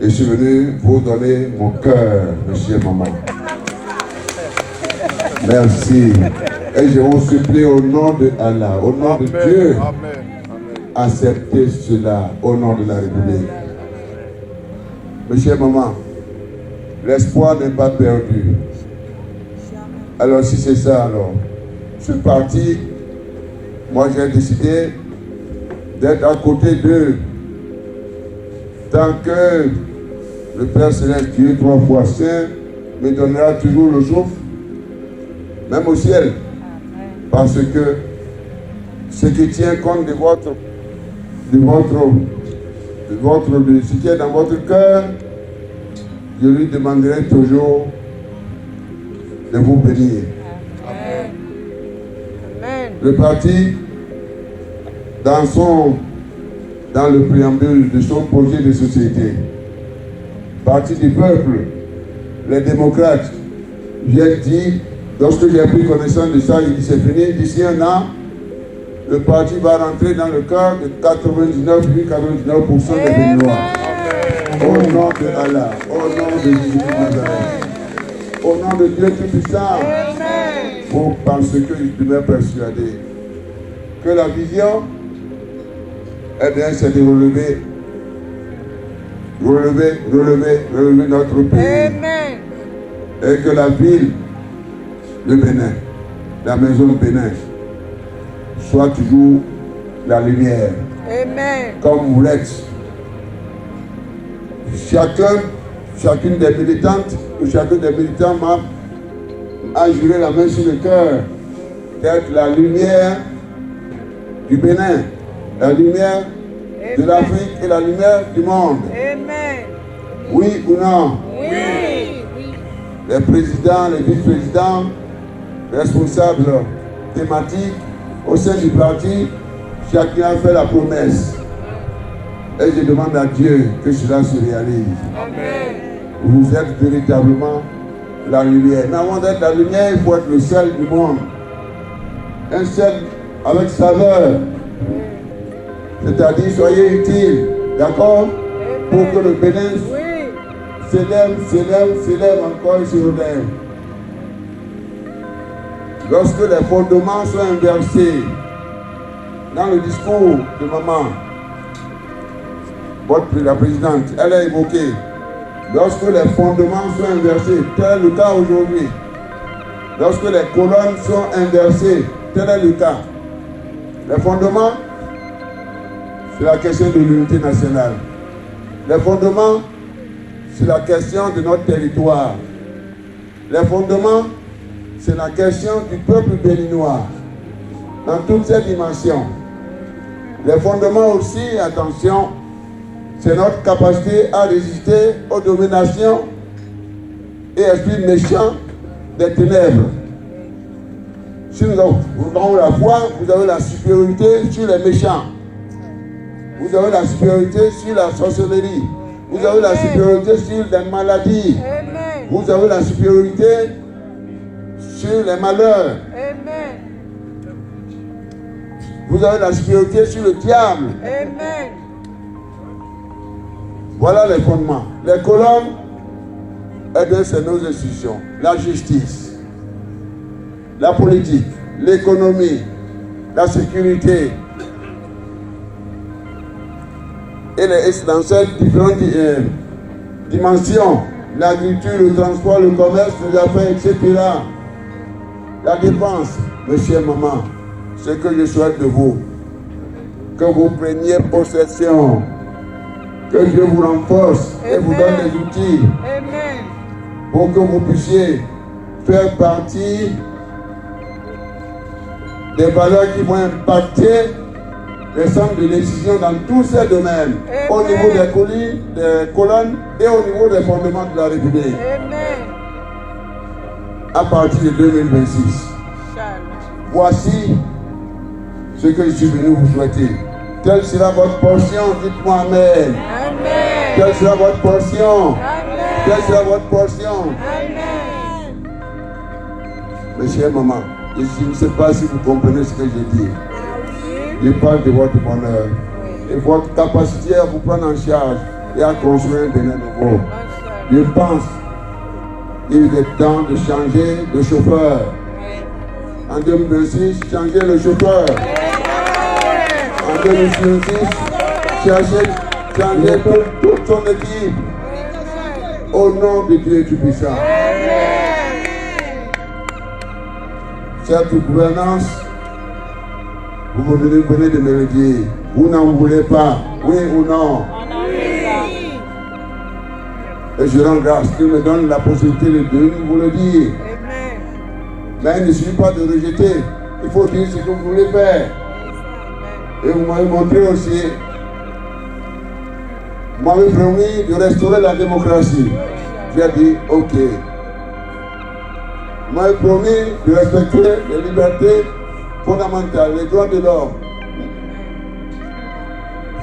je suis venu vous donner mon cœur, monsieur et maman. Merci. Et je vous supplie au nom de Allah, au nom de Dieu, acceptez cela au nom de la République. Monsieur et maman, l'espoir n'est pas perdu. Alors si c'est ça, alors, je suis parti, moi j'ai décidé d'être à côté d'eux. Tant que le Père Céleste, qui est 3 fois saint, me donnera toujours le souffle, même au ciel. Parce que ce qui tient compte de ce qui est dans votre cœur, je lui demanderai toujours de vous bénir. Amen. Amen. Le parti, dans le préambule de son projet de société, parti du peuple, les démocrates, j'ai dit, lorsque j'ai pris connaissance de ça, il dit c'est fini, d'ici un an, le parti va rentrer dans le cœur de 99,99% des Béninois. Au nom de Allah, au nom de Jésus de Nazareth, au nom de Dieu Tout-Puissant, parce que je demeure persuadé que la vision, eh bien, c'est de relever notre pays. Amen. Et que la ville, le Bénin, la maison de Bénin, soit toujours la lumière. Amen. Comme vous l'êtes. Chacune des militantes ou chacun des militants a juré la main sur le cœur d'être la lumière du Bénin, la lumière de l'Afrique et la lumière du monde. Amen. Oui ou non? Oui. Les présidents, les vice-présidents, responsables thématiques au sein du parti, chacun a fait la promesse. Et je demande à Dieu que cela se réalise. Amen. Vous êtes véritablement la lumière. Mais avant d'être la lumière, il faut être le sel du monde. Un sel avec saveur. C'est-à-dire, soyez utile. D'accord? Pour que le Bénin s'élève encore et se relève. Lorsque les fondements sont inversés dans le discours de maman, la présidente, elle a évoqué, lorsque les fondements sont inversés, tel est le cas aujourd'hui. Lorsque les colonnes sont inversées, tel est le cas. Les fondements, c'est la question de l'unité nationale. Les fondements, c'est la question de notre territoire. Les fondements, c'est la question du peuple béninois, dans toutes ses dimensions. Les fondements aussi, attention, c'est notre capacité à résister aux dominations et esprits méchants des ténèbres. Si nous avons la foi, vous avez la supériorité sur les méchants. Vous avez la supériorité sur la sorcellerie. Vous avez la supériorité sur les maladies. Amen. Vous avez la supériorité sur les malheurs. Amen. Vous avez la supériorité sur le diable. Amen. Voilà les fondements. Les colonnes, eh bien, c'est nos institutions. La justice, la politique, l'économie, la sécurité. Et dans ces différentes dimensions, l'agriculture, le transport, le commerce, les affaires, etc. La dépense, monsieur et maman, ce que je souhaite de vous, que vous preniez possession, que Dieu vous renforce et vous donne les outils pour que vous puissiez faire partie des valeurs qui vont impacter les centres de décision dans tous ces domaines, au niveau des colonnes et au niveau des fondements de la République. À partir de 2026. Voici ce que je suis venu vous souhaiter. Quelle sera votre portion? Dites-moi Amen. Amen. Quelle sera votre portion? Amen. Quelle sera votre portion? Amen. Monsieur et maman, je ne sais pas si vous comprenez ce que je dis. Je parle de votre bonheur et votre capacité à vous prendre en charge et à construire un Bénin nouveau. Je pense qu'il est temps de changer de chauffeur. En 2026, changer le chauffeur. En 2026, changer toute son équipe. Au nom de Dieu Tout-Puissant. Cette gouvernance, vous venez de me le dire. Vous n'en voulez pas, oui ou non? Et je rends grâce qu'il me donne la possibilité de vous le dire. Mais il ne suffit pas de rejeter. Il faut dire ce que vous voulez faire. Et vous m'avez montré aussi. Vous m'avez promis de restaurer la démocratie. J'ai dit ok. Vous m'avez promis de respecter les libertés fondamentales, les droits de l'homme.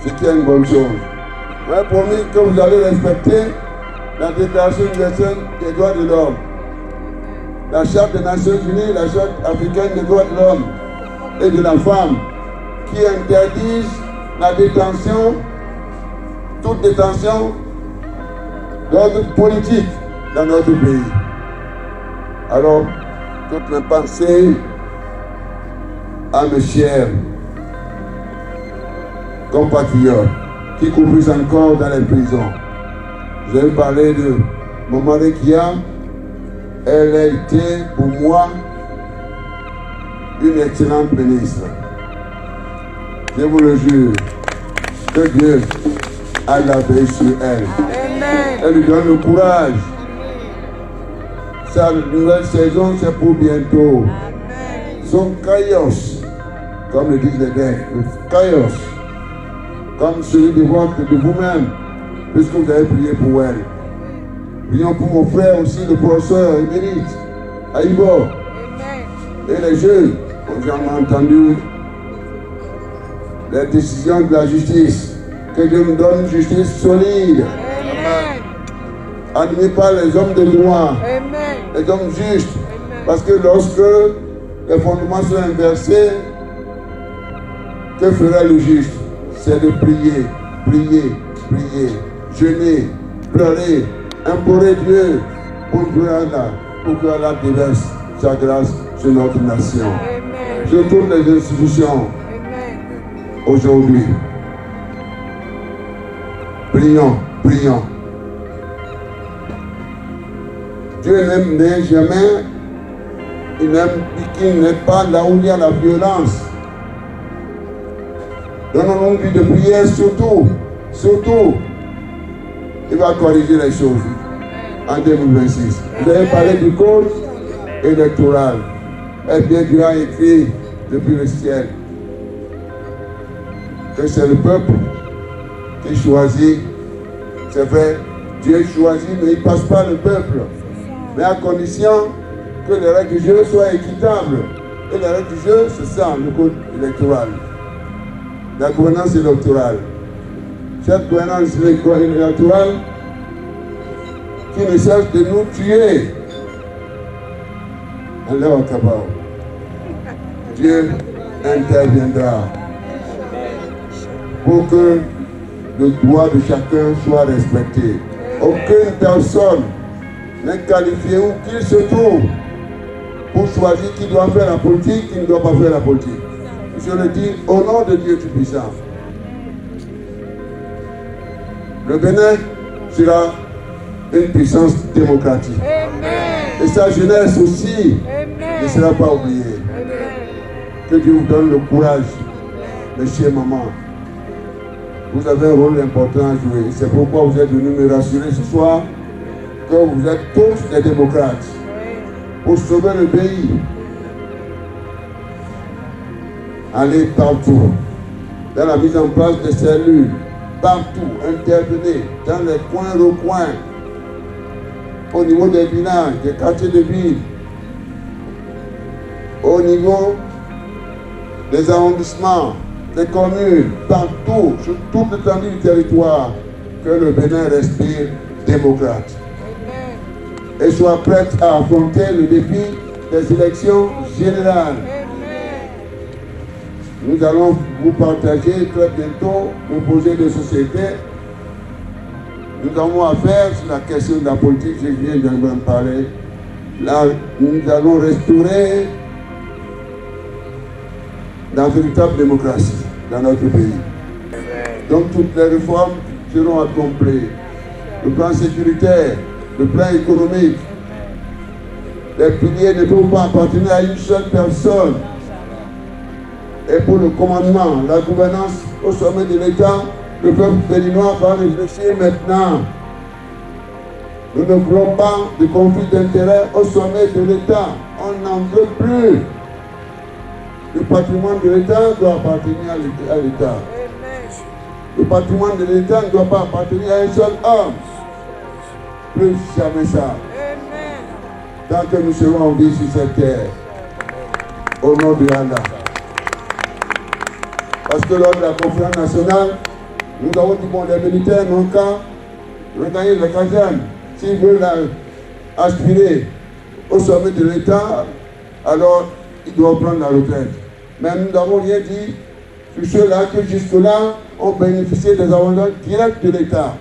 Ce qui est une bonne chose. Vous m'avez promis que vous allez respecter la Déclaration universelle des droits de l'homme, la Charte des Nations Unies, la Charte africaine des droits de l'homme et de la femme, qui interdisent la détention, toute détention d'ordre politique dans notre pays. Alors, toutes mes pensées à mes chers compatriotes qui courent encore dans les prisons. Je vais parler de Maman Rekia. Elle a été pour moi une excellente ministre. Je vous le jure, que Dieu a la veille sur elle. Amen. Elle lui donne le courage. Sa nouvelle saison, c'est pour bientôt. Amen. Son chaos, comme le disent les Grecs, le chaos, comme celui de vous-même, puisque vous avez prié pour elle. Prions pour mon frère aussi, le professeur émérite, à Ivor. Amen. Et les jeunes, j'ai entendu les décisions de la justice. Que Dieu nous donne une justice solide. Amen. Admis par les hommes de droit, Amen. les hommes justes. Amen. Parce que lorsque les fondements sont inversés, que fera le juste? C'est de prier, prier, prier, jeûner, pleurer, implorer Dieu pour que Allah déverse sa grâce sur notre nation, Amen. sur toutes les institutions. Amen. Aujourd'hui, prions, prions. Dieu n'aime jamais, qu'il n'est pas là où il y a la violence. Donnons-nous une vie de prière, surtout, il va corriger les choses en 2026. Vous avez parlé du code électoral. Eh bien, Dieu a écrit depuis le ciel que c'est le peuple qui choisit. C'est vrai, Dieu choisit, mais il ne passe pas le peuple. Mais à condition que les règles du jeu soient équitables. Et les règles du jeu, c'est ça, le code électoral. La gouvernance électorale. Cette gouvernance électorale qui ne cesse de nous tuer. Alors, Dieu interviendra pour que le droit de chacun soit respecté. Aucune personne n'est qualifiée où qu'il se trouve pour choisir qui doit faire la politique, qui ne doit pas faire la politique. Je le dis au nom de Dieu Tout-Puissant. Le Bénin sera une puissance démocratique. Amen. Et sa jeunesse aussi ne sera pas oubliée. Que Dieu vous donne le courage, mes chers mamans. Vous avez un rôle important à jouer. C'est pourquoi vous êtes venus me rassurer ce soir que vous êtes tous des démocrates pour sauver le pays. Allez partout, dans la mise en place des cellules, partout, intervenez, dans les coins, recoins, au niveau des villages, des quartiers de ville, au niveau des arrondissements, des communes, partout, sur toute l'étendue du territoire, que le Bénin respire démocrate. Et soit prête à affronter le défi des élections générales. Nous allons vous partager très bientôt un projet de société nous avons affaire sur la question de la politique, je viens d'en parler. Là, nous allons restaurer la véritable démocratie dans notre pays. Donc toutes les réformes seront accomplies. Le plan sécuritaire, le plan économique, les piliers ne peuvent pas appartenir à une seule personne. Et pour le commandement, la gouvernance au sommet de l'État, le peuple béninois va réfléchir maintenant. Nous ne voulons pas de conflit d'intérêts au sommet de l'État. On n'en veut plus. Le patrimoine de l'État doit appartenir à l'État. Le patrimoine de l'État ne doit pas appartenir à un seul homme. Plus jamais ça. Tant que nous serons en vie sur cette terre. Au nom de Allah. Parce que lors de la conférence nationale, nous avons dit, bon, les militaires n'ont qu'à regagner la caserne. S'ils veulent aspirer au sommet de l'État, alors ils doivent prendre la retraite. Mais nous n'avons rien dit sur ceux-là qui jusque-là ont bénéficié des avantages directs de l'État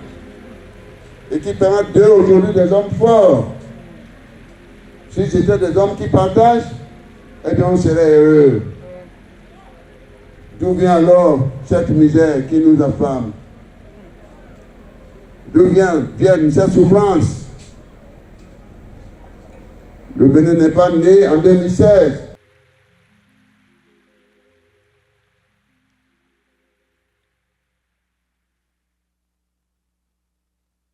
et qui permettent d'eux aujourd'hui des hommes forts. Si c'était des hommes qui partagent, eh bien on serait heureux. D'où vient alors cette misère qui nous affame? D'où viennent ces souffrances? Le Bénin n'est pas né en 2016.